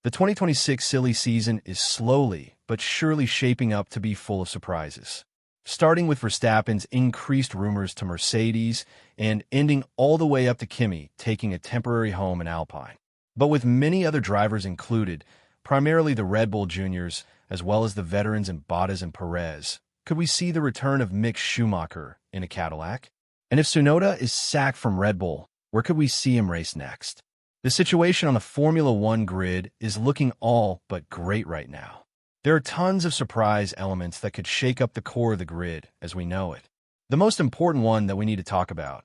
The 2026 silly season is slowly but surely shaping up to be full of surprises, starting with Verstappen's increased rumors to Mercedes and ending all the way up to Kimi taking a temporary home in Alpine. But with many other drivers included, primarily the Red Bull juniors, as well as the veterans in Bottas and Perez, could we see the return of Mick Schumacher in a Cadillac? And if Tsunoda is sacked from Red Bull, where could we see him race next? The situation on the Formula One grid is looking all but great right now. There are tons of surprise elements that could shake up the core of the grid as we know it. The most important one that we need to talk about,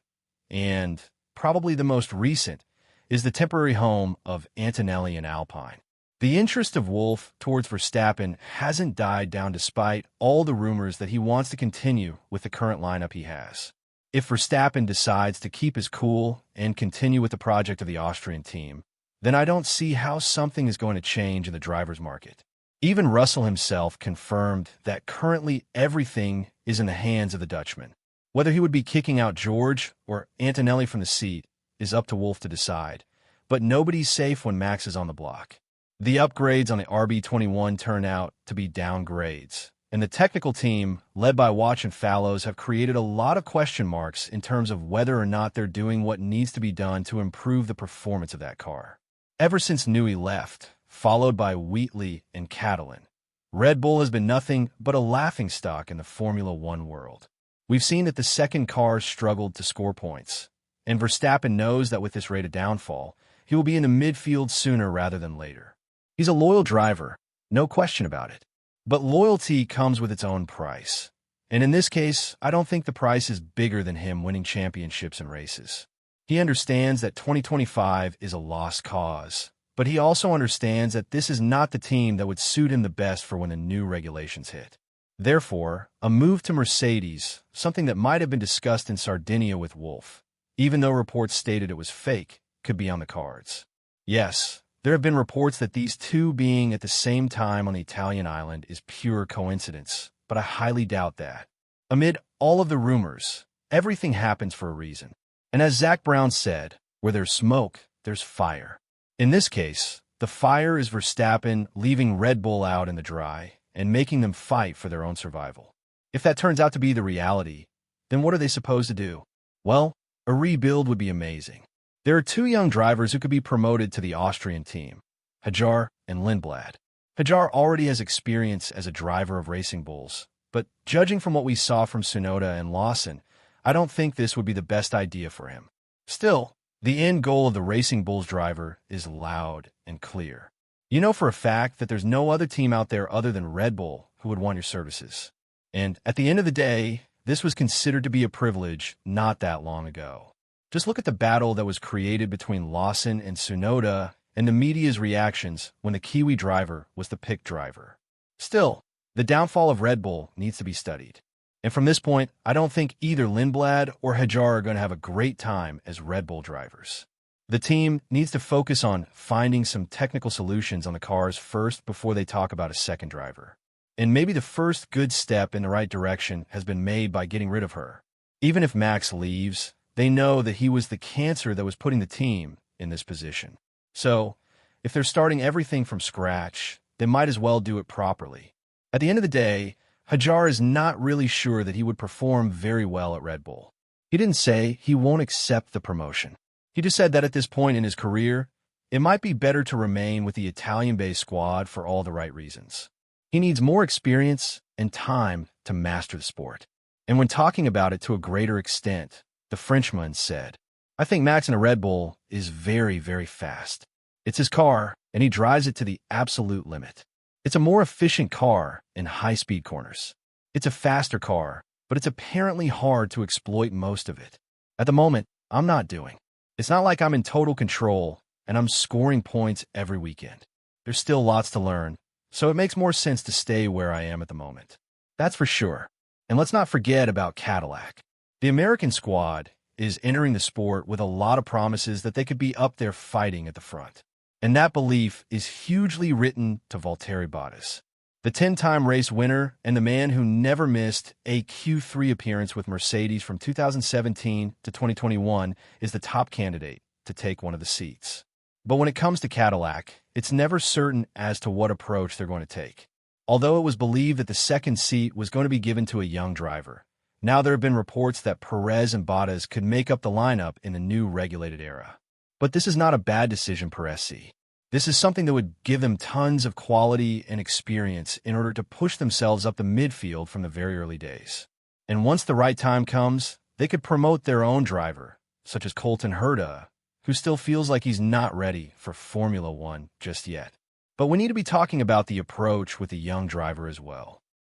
and probably the most recent, is the temporary home of Antonelli and Alpine. The interest of Wolff towards Verstappen hasn't died down despite all the rumors that he wants to continue with the current lineup he has. If Verstappen decides to keep his cool and continue with the project of the Austrian team, then I don't see how something is going to change in the driver's market. Even Russell himself confirmed that currently everything is in the hands of the Dutchman. Whether he would be kicking out George or Antonelli from the seat is up to Wolff to decide, but nobody's safe when Max is on the block. The upgrades on the RB21 turn out to be downgrades, and the technical team, led by Watch and Fallows, have created a lot of question marks in terms of whether or not they're doing what needs to be done to improve the performance of that car. Ever since Newey left, followed by Wheatley and Catalan, Red Bull has been nothing but a laughingstock in the Formula One world. We've seen that the second car struggled to score points, and Verstappen knows that with this rate of downfall, he will be in the midfield sooner rather than later. He's a loyal driver, no question about it. But loyalty comes with its own price. And in this case, I don't think the price is bigger than him winning championships and races. He understands that 2025 is a lost cause, but he also understands that this is not the team that would suit him the best for when the new regulations hit. Therefore, a move to Mercedes, something that might have been discussed in Sardinia with Wolff, even though reports stated it was fake, could be on the cards. Yes, there have been reports that these two being at the same time on the Italian island is pure coincidence, but I highly doubt that. Amid all of the rumors, everything happens for a reason. And as Zach Brown said, where there's smoke, there's fire. In this case, the fire is Verstappen leaving Red Bull out in the dry and making them fight for their own survival. If that turns out to be the reality, then what are they supposed to do? Well, a rebuild would be amazing. There are two young drivers who could be promoted to the Austrian team, Hajar and Lindblad. Hajar already has experience as a driver of racing bulls, but judging from what we saw from Tsunoda and Lawson, I don't think this would be the best idea for him. Still, the end goal of the Racing Bulls driver is loud and clear. You know for a fact that there's no other team out there other than Red Bull who would want your services. And at the end of the day, this was considered to be a privilege not that long ago. Just look at the battle that was created between Lawson and Tsunoda and the media's reactions when the Kiwi driver was the pick driver. Still, the downfall of Red Bull needs to be studied. And from this point, I don't think either Lindblad or Hajar are going to have a great time as Red Bull drivers. The team needs to focus on finding some technical solutions on the cars first before they talk about a second driver. And maybe the first good step in the right direction has been made by getting rid of her. Even if Max leaves, they know that he was the cancer that was putting the team in this position. So, if they're starting everything from scratch, they might as well do it properly. At the end of the day, Hajar is not really sure that he would perform very well at Red Bull. He didn't say he won't accept the promotion. He just said that at this point in his career, it might be better to remain with the Italian-based squad for all the right reasons. He needs more experience and time to master the sport. And when talking about it to a greater extent, the Frenchman said, "I think Max in a Red Bull is very, very fast. It's his car, and he drives it to the absolute limit. It's a more efficient car in high-speed corners. It's a faster car, but it's apparently hard to exploit most of it. At the moment, I'm not doing. It's not like I'm in total control, and I'm scoring points every weekend. There's still lots to learn, so it makes more sense to stay where I am at the moment. That's for sure. And let's not forget about Cadillac. The American squad is entering the sport with a lot of promises that they could be up there fighting at the front. And that belief is hugely written to Valtteri Bottas. The 10-time race winner and the man who never missed a Q3 appearance with Mercedes from 2017 to 2021 is the top candidate to take one of the seats. But when it comes to Cadillac, it's never certain as to what approach they're going to take. Although it was believed that the second seat was going to be given to a young driver, now there have been reports that Perez and Bottas could make up the lineup in the new regulated era. But this is not a bad decision Perez see. This is something that would give them tons of quality and experience in order to push themselves up the midfield from the very early days. And once the right time comes, they could promote their own driver, such as Colton Herta, who still feels like he's not ready for Formula One just yet. But we need to be talking about the approach with the young driver as well.